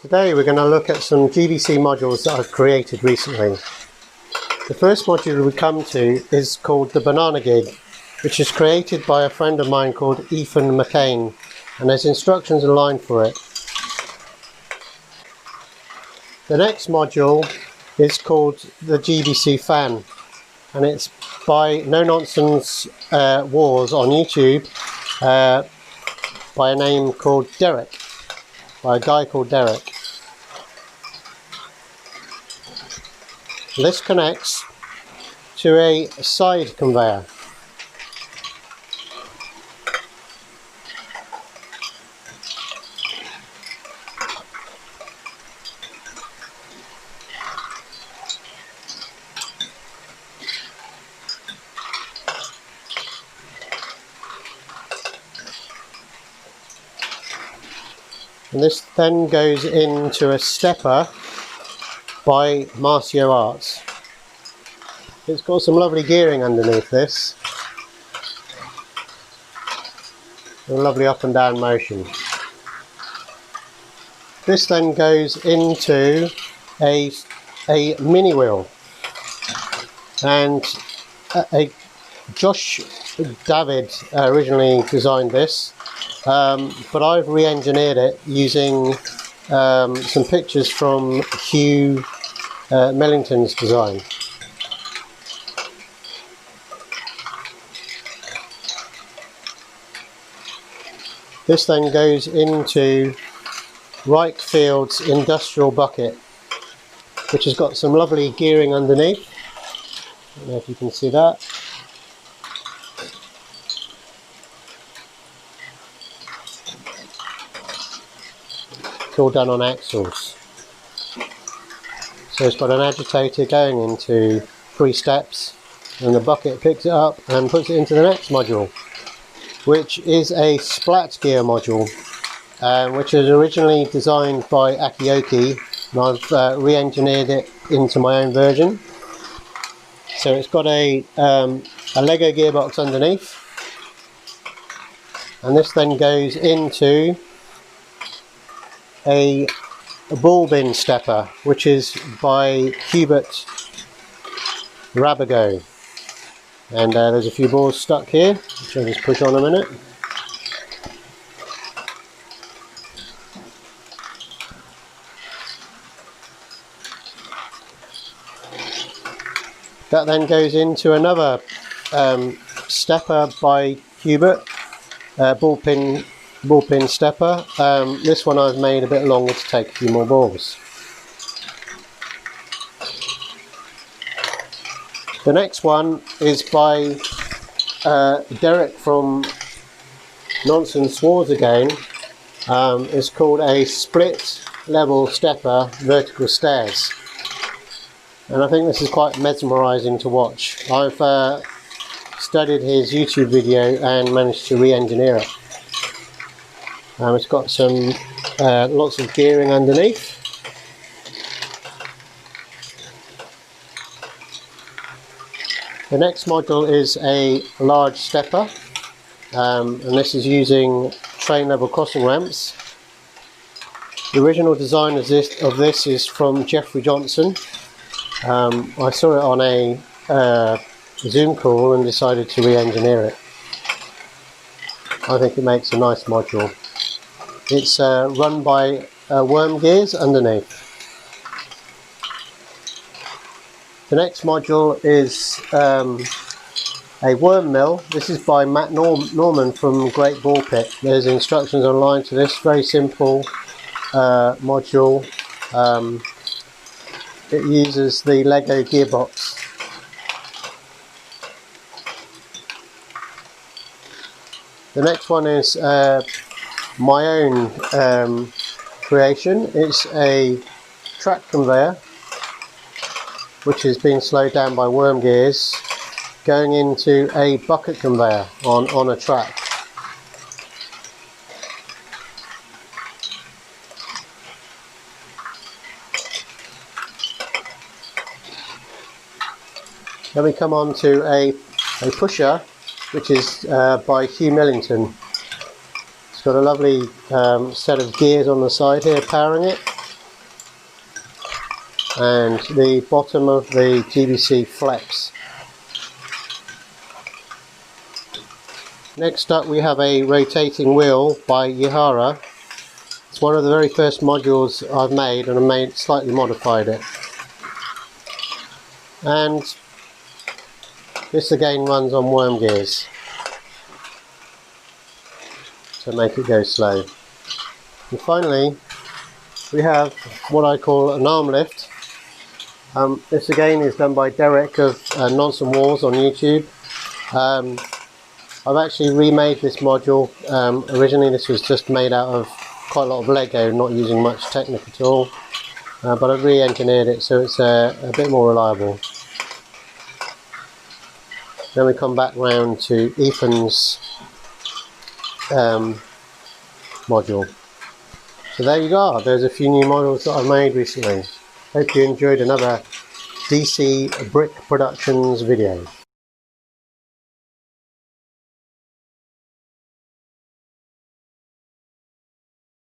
Today we're going to look at some GBC modules that I've created recently. The first module we come to is called the Banana Gig, which is created by a friend of mine called Ethan McCain, and there's instructions in line for it. The next module is called the GBC Fan, and it's by No Nonsense Wars on YouTube by a name called Derek, by a guy called Derek. This connects to a side conveyor. And this then goes into a stepper by Marcio Arts. It's got some lovely gearing underneath this, a lovely up and down motion. This then goes into a mini wheel, and Josh David originally designed this, but I've re-engineered it using some pictures from Hugh Millington's design. This then goes into Reichfield's industrial bucket, which has got some lovely gearing underneath. I don't know if you can see that. It's all done on axles. So it's got an agitator going into 3 steps, and the bucket picks it up and puts it into the next module, which is a splat gear module, which was originally designed by Akioki, and I've re-engineered it into my own version. So it's got a Lego gearbox underneath, and this then goes into a ball bin stepper, which is by Hubert Rabago, and there's a few balls stuck here, which I'll just push on a minute. That then goes into another stepper by Hubert, ball pin stepper. This one I've made a bit longer to take a few more balls. The next one is by Derek from Nonsense Wars again. It's called a split level stepper vertical stairs, and I think this is quite mesmerising to watch. I've studied his YouTube video and managed to re-engineer it. It's got some lots of gearing underneath. The next module is a large stepper, and this is using train level crossing ramps. The original design of this is from Jeffrey Johnson. I saw it on a Zoom call and decided to re-engineer it. I think it makes a nice module. It's run by worm gears underneath. The next module is a worm mill. This is by Matt Norman from Great Ball Pit. There's instructions online to this. Very simple module. It uses the Lego gearbox. The next one is my own creation. It's a track conveyor, which has been slowed down by worm gears, going into a bucket conveyor on a track. Then we come on to a pusher, which is by Hugh Millington. It's got a lovely set of gears on the side here powering it, and the bottom of the GBC flex. Next up we have a rotating wheel by Yihara. It's one of the very first modules I've made, and I slightly modified it. And this again runs on worm gears to make it go slow. And finally we have what I call an arm lift. This again is done by Derek of Nonsense Walls on YouTube. I've actually remade this module. Originally this was just made out of quite a lot of Lego, not using much Technic at all, but I've re-engineered it so it's a bit more reliable. Then we come back round to Ethan's module. So there you go, there's a few new models that I've made recently. Hope you enjoyed another DC Brick Productions video.